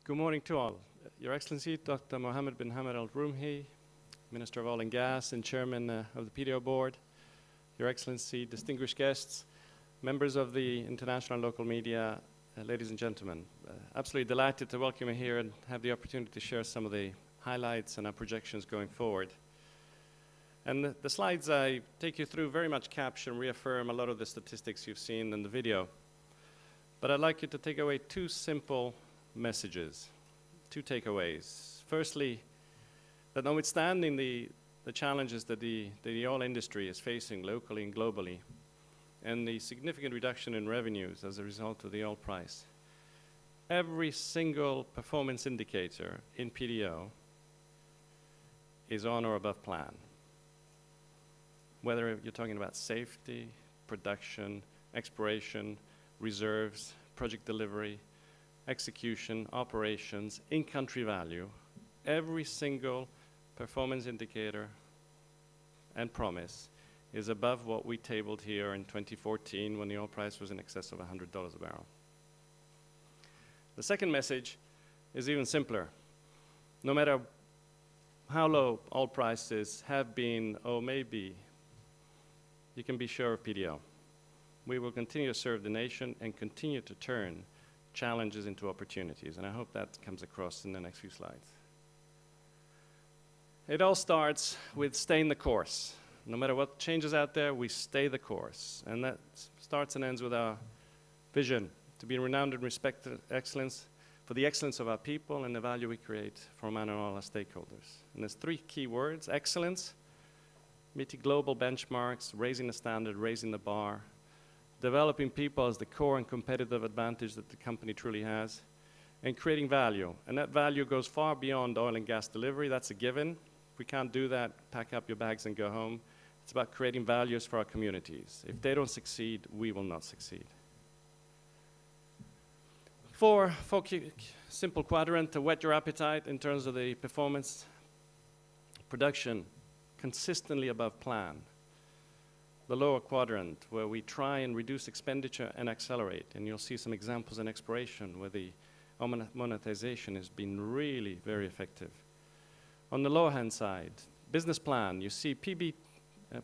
Good morning to all. Your Excellency, Dr. Mohammed bin Hamad Al Rumhi, Minister of Oil and Gas and Chairman of the PDO Board, Your Excellency, distinguished guests, members of the international and local media, ladies and gentlemen. Absolutely delighted to welcome you here and have the opportunity to share some of the highlights and our projections going forward. And the slides I take you through very much capture and reaffirm a lot of the statistics you've seen in the video. But I'd like you to take away two simple messages, two takeaways. Firstly, that notwithstanding the challenges that the oil industry is facing locally and globally, and the significant reduction in revenues as a result of the oil price, every single performance indicator in PDO is on or above plan. Whether you're talking about safety, production, exploration, reserves, project delivery, execution, operations, in-country value, every single performance indicator and promise is above what we tabled here in 2014 when the oil price was in excess of $100 a barrel. The second message is even simpler. No matter how low oil prices have been or may be, you can be sure of PDO. We will continue to serve the nation and continue to turn challenges into opportunities, and I hope that comes across in the next few slides. It all starts with staying the course. No matter what changes out there, we stay the course, and that starts and ends with our vision to be renowned and respected excellence for the excellence of our people and the value we create for Oman and all our stakeholders. And there's three key words: excellence, meeting global benchmarks, raising the standard, raising the bar, developing people as the core and competitive advantage that the company truly has, and creating value. And that value goes far beyond oil and gas delivery. That's a given. If we can't do that, pack up your bags and go home. It's about creating values for our communities. If they don't succeed, we will not succeed. Four simple quadrant to whet your appetite in terms of the performance. Production, consistently above plan. The lower quadrant, where we try and reduce expenditure and accelerate. And you'll see some examples in exploration where the monetization has been really very effective. On the lower hand side, business plan, you see PB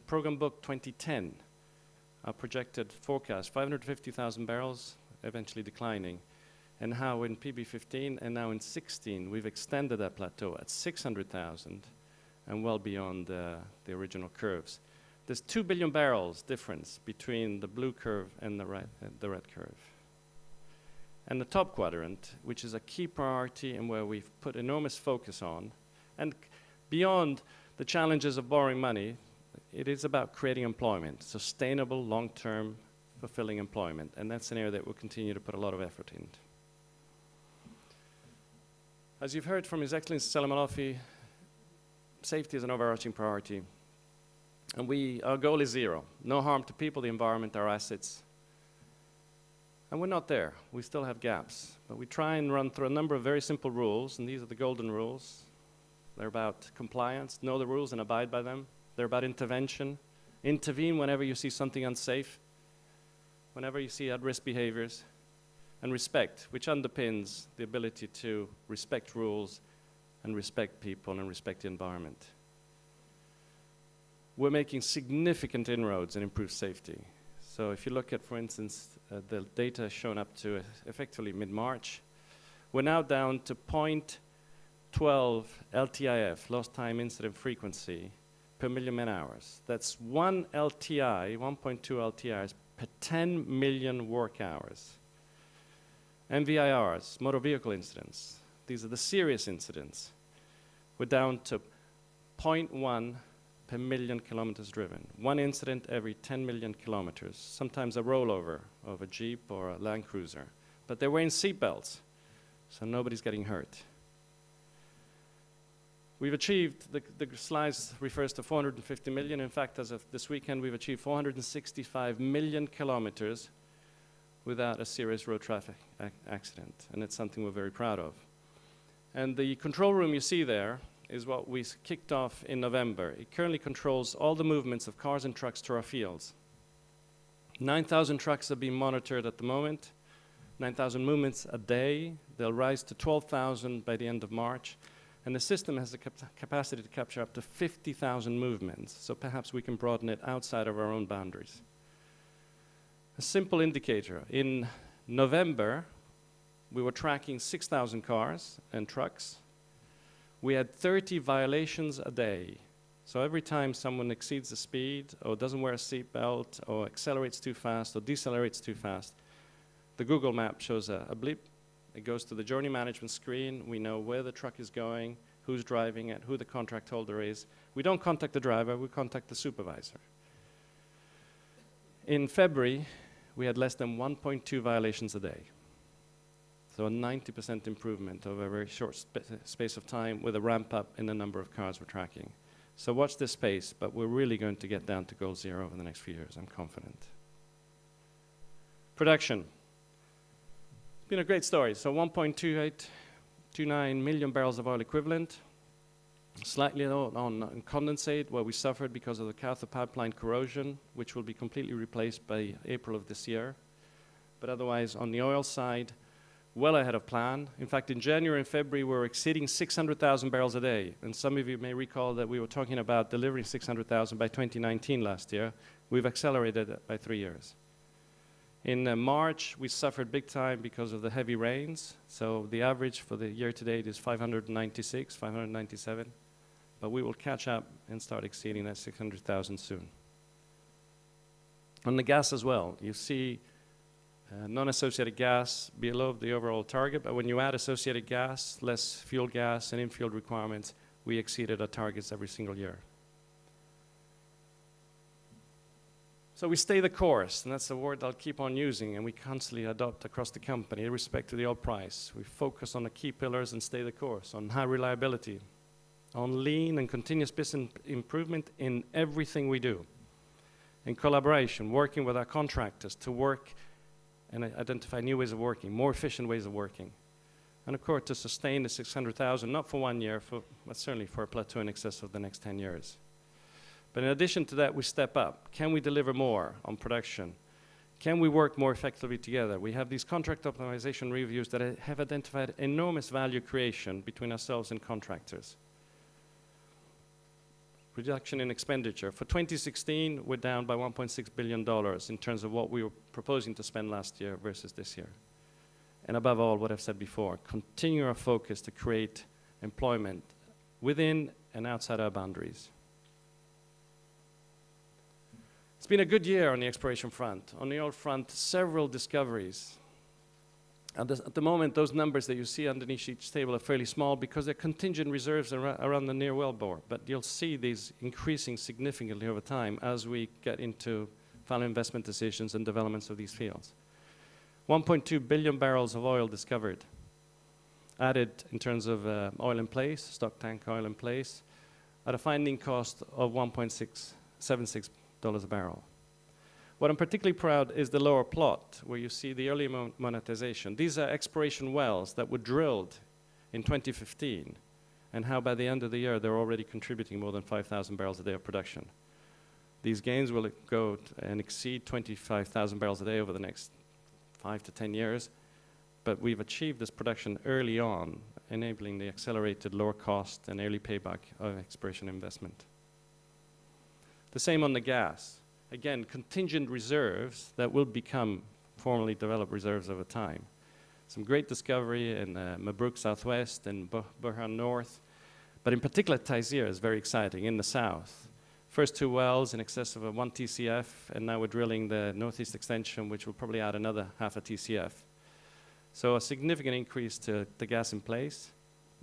Program Book 2010, our projected forecast, 550,000 barrels, eventually declining. And how in PB15 and now in 16, we've extended that plateau at 600,000 and well beyond the original curves. There's 2 billion barrels difference between the blue curve and the red curve. And the top quadrant, which is a key priority and where we've put enormous focus on, and beyond the challenges of borrowing money, it is about creating employment, sustainable, long-term, fulfilling employment. And that's an area that we'll continue to put a lot of effort in. As you've heard from His Excellency Salam Al-Afi, safety is an overarching priority. And our goal is zero. No harm to people, the environment, our assets. And we're not there. We still have gaps. But we try and run through a number of very simple rules, and these are the golden rules. They're about compliance, know the rules and abide by them. They're about intervention. Intervene whenever you see something unsafe, whenever you see at-risk behaviors. And respect, which underpins the ability to respect rules and respect people and respect the environment. We're making significant inroads in improved safety. So if you look at, for instance, the data shown up to effectively mid-March, we're now down to 0.12 LTIF, lost time incident frequency, per million man-hours. That's 1 LTI, 1.2 LTIs per 10 million work hours. MVIRs, motor vehicle incidents, these are the serious incidents. We're down to 0.1 per million kilometers driven. One incident every 10 million kilometers, sometimes a rollover of a Jeep or a Land Cruiser. But they're wearing seatbelts, so nobody's getting hurt. We've achieved, the slides refers to 450 million. In fact, as of this weekend, we've achieved 465 million kilometers without a serious road traffic accident. And it's something we're very proud of. And the control room you see there is what we kicked off in November. It currently controls all the movements of cars and trucks to our fields. 9,000 trucks are being monitored at the moment. 9,000 movements a day. They'll rise to 12,000 by the end of March. And the system has the capacity to capture up to 50,000 movements. So perhaps we can broaden it outside of our own boundaries. A simple indicator. In November, we were tracking 6,000 cars and trucks. We had 30 violations a day. So every time someone exceeds the speed, or doesn't wear a seatbelt, or accelerates too fast, or decelerates too fast, the Google map shows a blip. It goes to the journey management screen. We know where the truck is going, who's driving it, who the contract holder is. We don't contact the driver, we contact the supervisor. In February, we had less than 1.2 violations a day. So a 90% improvement over a very short space of time with a ramp up in the number of cars we're tracking. So watch this space, but we're really going to get down to goal zero over the next few years, I'm confident. Production. It's been a great story. So 1.29 million barrels of oil equivalent, slightly on condensate, where we suffered because of the cathode pipeline corrosion, which will be completely replaced by April of this year. But otherwise, on the oil side, well ahead of plan. In fact, in January and February, we were exceeding 600,000 barrels a day. And some of you may recall that we were talking about delivering 600,000 by 2019 last year. We've accelerated it by 3 years. In March, we suffered big time because of the heavy rains. So the average for the year to date is 596, 597. But we will catch up and start exceeding that 600,000 soon. On the gas as well, you see non-associated gas below the overall target, but when you add associated gas, less fuel gas and in-field requirements, we exceeded our targets every single year. So we stay the course, and that's the word I'll keep on using, and we constantly adopt across the company, in respect to the oil price. We focus on the key pillars and stay the course, on high reliability, on lean and continuous business improvement in everything we do. In collaboration, working with our contractors to work and identify new ways of working, more efficient ways of working. And of course, to sustain the 600,000, not for 1 year, but certainly for a plateau in excess of the next 10 years. But in addition to that, we step up. Can we deliver more on production? Can we work more effectively together? We have these contract optimization reviews that have identified enormous value creation between ourselves and contractors. Reduction in expenditure. For 2016, we're down by $1.6 billion in terms of what we were proposing to spend last year versus this year. And above all, what I've said before, continue our focus to create employment within and outside our boundaries. It's been a good year on the exploration front. On the oil front, several discoveries. At the moment, those numbers that you see underneath each table are fairly small because they're contingent reserves around the near wellbore. But you'll see these increasing significantly over time as we get into final investment decisions and developments of these fields. 1.2 billion barrels of oil discovered, added in terms of oil in place, stock tank oil in place, at a finding cost of $1.76 a barrel. What I'm particularly proud is the lower plot, where you see the early monetization. These are exploration wells that were drilled in 2015, and how by the end of the year, they're already contributing more than 5,000 barrels a day of production. These gains will go and exceed 25,000 barrels a day over the next 5 to 10 years, but we've achieved this production early on, enabling the accelerated lower cost and early payback of exploration investment. The same on the gas. Again, contingent reserves that will become formally developed reserves over time. Some great discovery in Mabruk Southwest and Burhan North, but in particular Taizir is very exciting in the south. First 2 wells in excess of 1 TCF, and now we're drilling the northeast extension, which will probably add another half a TCF. So a significant increase to the gas in place.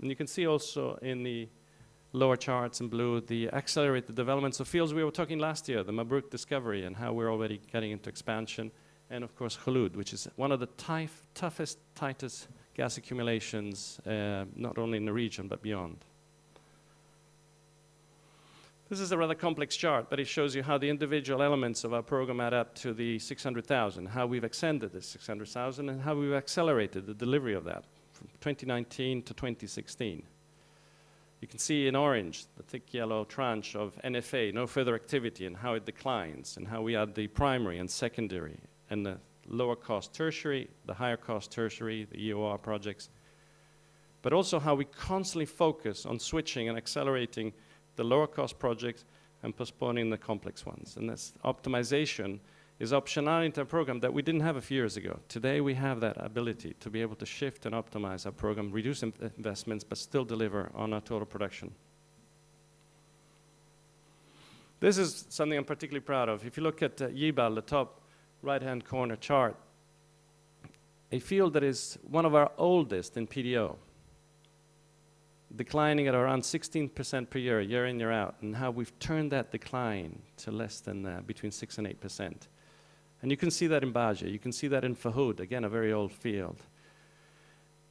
And you can see also in the lower charts in blue, the accelerated developments of fields we were talking last year, the Mabruk discovery, and how we're already getting into expansion. And of course, Khulud, which is one of the toughest, tightest gas accumulations, not only in the region, but beyond. This is a rather complex chart, but it shows you how the individual elements of our program add up to the 600,000, how we've extended the 600,000, and how we've accelerated the delivery of that from 2019 to 2016. You can see in orange the thick yellow tranche of NFA, no further activity, and how it declines, and how we add the primary and secondary, and the lower cost tertiary, the higher cost tertiary, the EOR projects, but also how we constantly focus on switching and accelerating the lower cost projects and postponing the complex ones. And this optimization is optionality into a program that we didn't have a few years ago. Today we have that ability to be able to shift and optimize our program, reduce investments, but still deliver on our total production. This is something I'm particularly proud of. If you look at Jibal, the top right-hand corner chart, a field that is one of our oldest in PDO, declining at around 16% per year, year in, year out, and how we've turned that decline to less than between 6 and 8%. And you can see that in Baja, you can see that in Fahud, again, a very old field.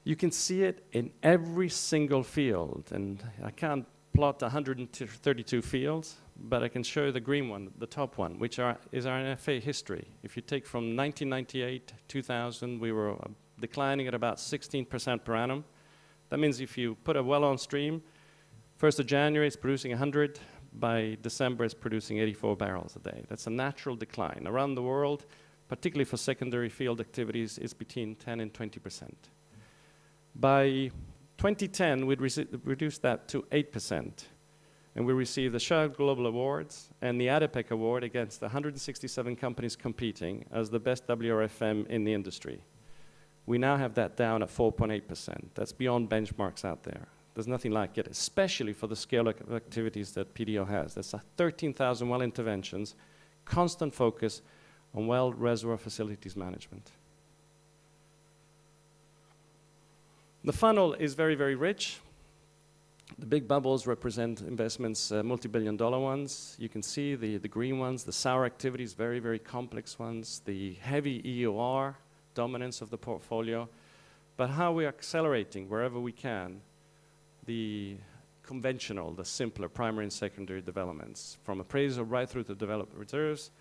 You can see it in every single field, and I can't plot 132 fields, but I can show you the green one, the top one, which is our NFA history. If you take from 1998, 2000, we were declining at about 16% per annum. That means if you put a well on stream, 1st of January it's producing 100, by December it's producing 84 barrels a day. That's a natural decline. Around the world, particularly for secondary field activities, it's between 10 and 20%. By 2010, we'd reduced that to 8%, and we received the Shell Global Awards and the ADIPEC Award against 167 companies competing as the best WRFM in the industry. We now have that down at 4.8%. That's beyond benchmarks out there. There's nothing like it, especially for the scale of activities that PDO has. That's 13,000 well interventions, constant focus on well reservoir facilities management. The funnel is very, very rich. The big bubbles represent investments, multi-billion-dollar ones. You can see the green ones, the sour activities, very, very complex ones, the heavy EOR dominance of the portfolio, but how we are accelerating wherever we can the conventional, the simpler primary and secondary developments, from appraisal right through to developed reserves,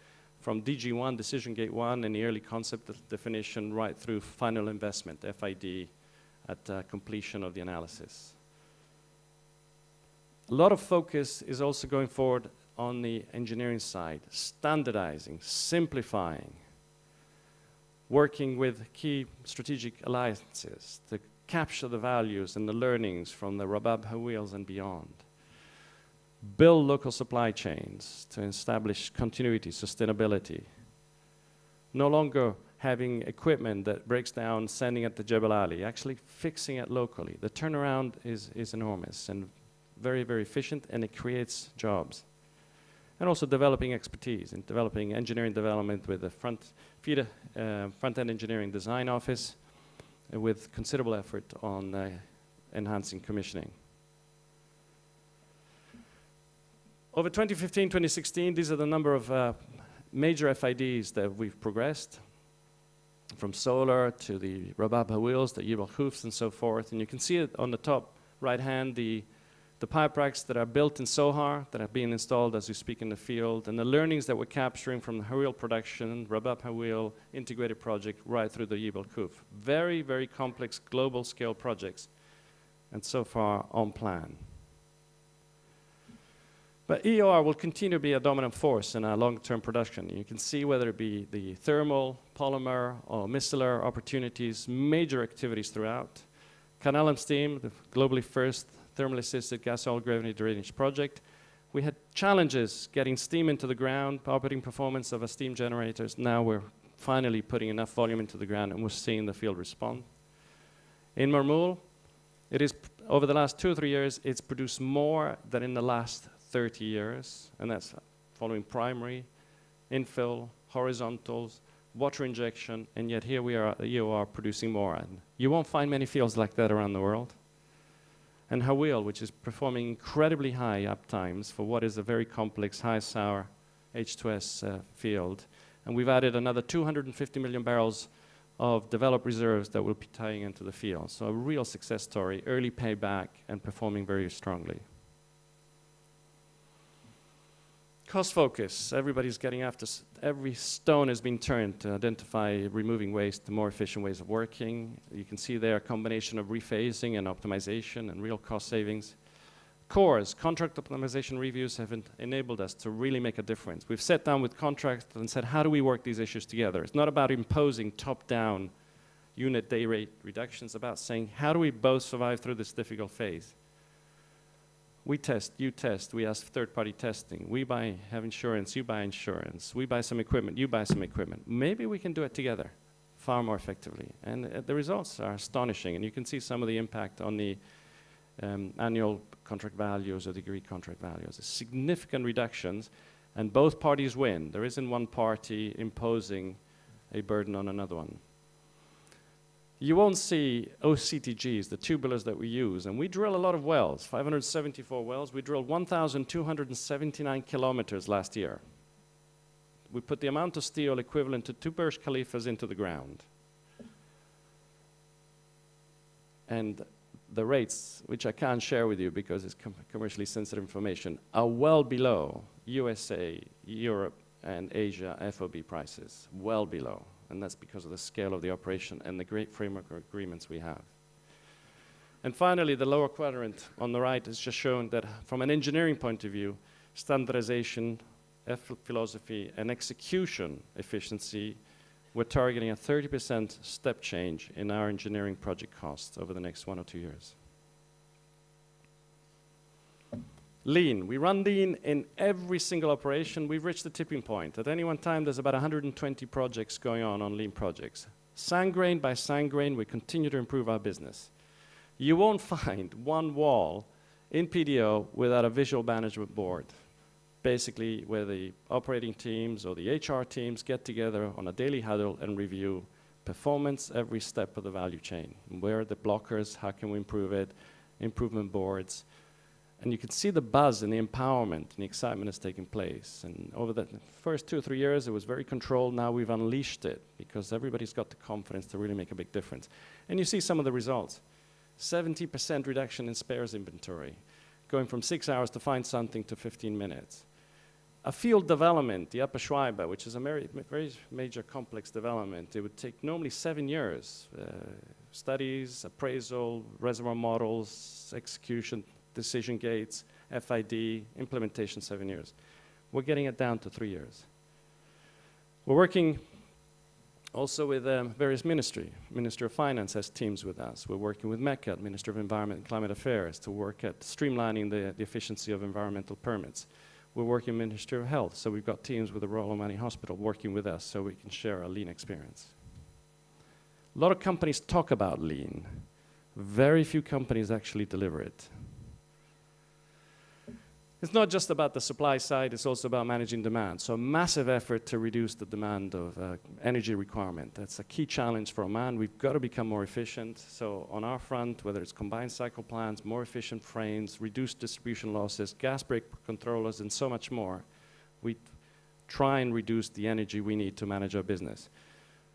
from DG1, decision gate 1, and the early concept definition right through final investment, FID, at completion of the analysis. A lot of focus is also going forward on the engineering side, standardizing, simplifying, working with key strategic alliances to capture the values and the learnings from the Rabab Hawils and beyond. Build local supply chains to establish continuity, sustainability. No longer having equipment that breaks down, sending it to Jebel Ali, actually fixing it locally. The turnaround is enormous and very, very efficient, and it creates jobs. And also developing expertise and developing engineering development with a front-end engineering design office, with considerable effort on enhancing commissioning. Over 2015, 2016, these are the number of major FIDs that we've progressed, from solar to the Rabab Hawils, the Yibal Khoufs, and so forth. And you can see it on the top right hand, the pipe racks that are built in Sohar, that are being installed as we speak in the field, and the learnings that we're capturing from the Hawil production, Rabab Hawil integrated project, right through the Yibal Khouf. Very, very complex global scale projects, and so far on plan. But EOR will continue to be a dominant force in our long-term production. You can see whether it be the thermal, polymer, or micellar opportunities, major activities throughout. Canal and Steam, the globally first thermally assisted gas oil gravity drainage project. We had challenges getting steam into the ground, operating performance of our steam generators. Now we're finally putting enough volume into the ground, and we're seeing the field respond. In Marmul, it is, over the last 2 or 3 years, it's produced more than in the last 30 years, and that's following primary, infill, horizontals, water injection, and yet here we are at the EOR producing more. And you won't find many fields like that around the world. And Hawil, which is performing incredibly high uptimes for what is a very complex, high sour H2S field. And we've added another 250 million barrels of developed reserves that will be tying into the field. So a real success story, early payback, and performing very strongly. Cost focus. Everybody's getting after, every stone has been turned to identify removing waste, the more efficient ways of working. You can see there a combination of rephasing and optimization and real cost savings. COREs, contract optimization reviews, have enabled us to really make a difference. We've sat down with contractors and said, how do we work these issues together? It's not about imposing top-down unit day rate reductions, about saying, how do we both survive through this difficult phase? We test, you test, we ask third-party testing. We have insurance, you buy insurance. We buy some equipment, you buy some equipment. Maybe we can do it together far more effectively. And the results are astonishing. And you can see some of the impact on the annual contract values or degree contract values. Significant reductions, and both parties win. There isn't one party imposing a burden on another one. You won't see OCTGs, the tubulars that we use, and we drill a lot of wells, 574 wells. We drilled 1,279 kilometers last year. We put the amount of steel equivalent to 2 Burj Khalifas into the ground. And the rates, which I can't share with you because it's commercially sensitive information, are well below USA, Europe, and Asia FOB prices, well below. And that's because of the scale of the operation and the great framework agreements we have. And finally, the lower quadrant on the right is just showing that from an engineering point of view, standardization, philosophy, and execution efficiency, we're targeting a 30% step change in our engineering project costs over the next 1 or 2 years. Lean. We run lean in every single operation. We've reached the tipping point. At any one time, there's about 120 projects going on lean projects. Sand-grain by sand-grain, we continue to improve our business. You won't find one wall in PDO without a visual management board, basically where the operating teams or the HR teams get together on a daily huddle and review performance every step of the value chain. Where are the blockers? How can we improve it? Improvement boards. And you can see the buzz and the empowerment and the excitement that's taking place. And over the first 2 or 3 years, it was very controlled. Now we've unleashed it because everybody's got the confidence to really make a big difference. And you see some of the results. 70% reduction in spares inventory, going from 6 hours to find something to 15 minutes. A field development, the Upper Schweiber, which is a very major complex development, it would take normally 7 years. Studies, appraisal, reservoir models, execution, decision gates, FID, implementation 7 years. We're getting it down to 3 years. We're working also with various ministry. Minister of Finance has teams with us. We're working with Muscat, Minister of Environment and Climate Affairs, to work at streamlining the efficiency of environmental permits. We're working with Ministry of Health, so we've got teams with the Royal Omani Hospital working with us so we can share our lean experience. A lot of companies talk about lean. Very few companies actually deliver it. It's not just about the supply side, it's also about managing demand. So a massive effort to reduce the demand of energy requirement. That's a key challenge for Oman. We've got to become more efficient. So on our front, whether it's combined cycle plants, more efficient frames, reduced distribution losses, gas break controllers, and so much more, we try and reduce the energy we need to manage our business.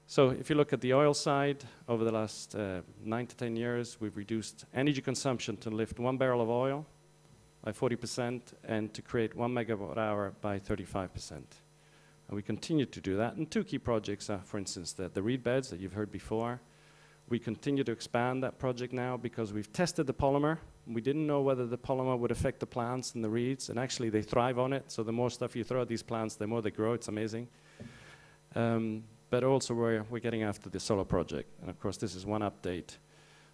So if you look at the oil side, over the last 9 to 10 years, we've reduced energy consumption to lift 1 barrel of oil by 40% and to create 1 megawatt hour by 35%. And we continue to do that. And 2 key projects are, for instance, the reed beds that you've heard before. We continue to expand that project now because we've tested the polymer. We didn't know whether the polymer would affect the plants and the reeds, and actually they thrive on it. So the more stuff you throw at these plants, the more they grow. It's amazing. But also we're getting after the solar project. And of course, this is one update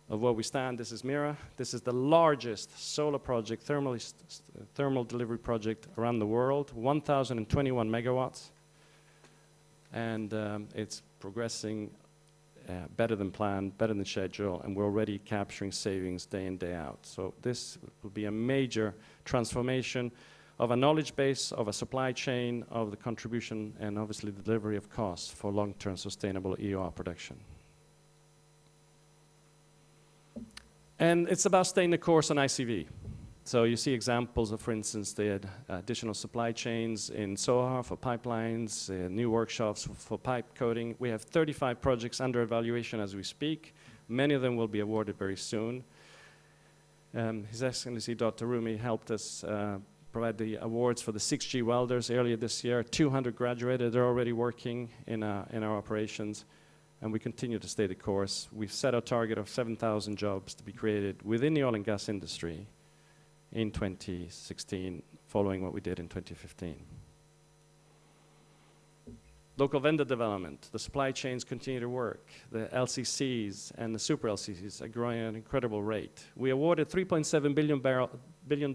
of where we stand. This is Mira. This is the largest solar project, thermal delivery project around the world, 1,021 megawatts. And it's progressing better than planned, better than schedule, and we're already capturing savings day in, day out. So this will be a major transformation of a knowledge base, of a supply chain, of the contribution, and obviously the delivery of costs for long-term sustainable EOR production. And it's about staying the course on ICV. So you see examples of, for instance, the additional supply chains in Sohar for pipelines, new workshops for pipe coating. We have 35 projects under evaluation as we speak. Many of them will be awarded very soon. His Excellency Dr. Rumi helped us provide the awards for the 6G welders earlier this year. 200 graduated. They're already working in our operations. And we continue to stay the course. We've set a target of 7,000 jobs to be created within the oil and gas industry in 2016, following what we did in 2015. Local vendor development, the supply chains continue to work. The LCCs and the super LCCs are growing at an incredible rate. We awarded $3.7 billion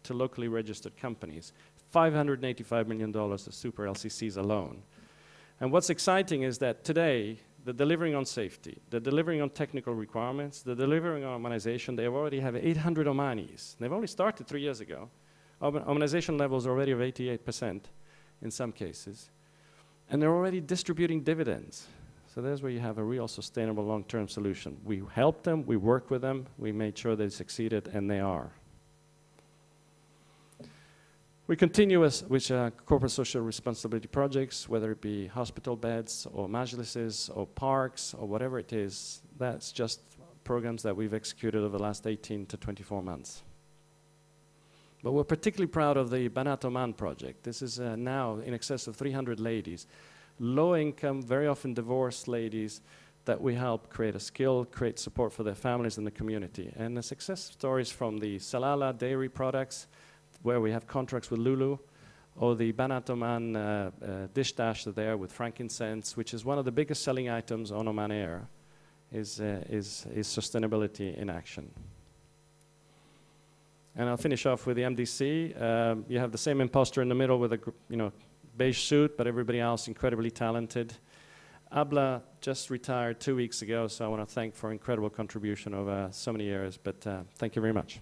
to locally registered companies, $585 million to super LCCs alone. And what's exciting is that today, they're delivering on safety, they're delivering on technical requirements, they're delivering on Omanization. They already have 800 Omanis. They've only started 3 years ago. Omanization levels are already of 88% in some cases. And they're already distributing dividends. So there's where you have a real sustainable long-term solution. We helped them, we worked with them, we made sure they succeeded, and they are. We continue with corporate social responsibility projects, whether it be hospital beds or majlises or parks or whatever it is. That's just programs that we've executed over the last 18 to 24 months. But we're particularly proud of the Banat Oman project. This is now in excess of 300 ladies, low-income, very often divorced ladies that we help create a skill, create support for their families and the community. And the success stories from the Salala dairy products, where we have contracts with Lulu, or the Banat Oman dish dash there with frankincense, which is one of the biggest selling items on Oman Air, is sustainability in action. And I'll finish off with the MDC. You have the same imposter in the middle with a beige suit, but everybody else incredibly talented. Abla just retired 2 weeks ago, so I want to thank for incredible contribution over so many years, but thank you very much.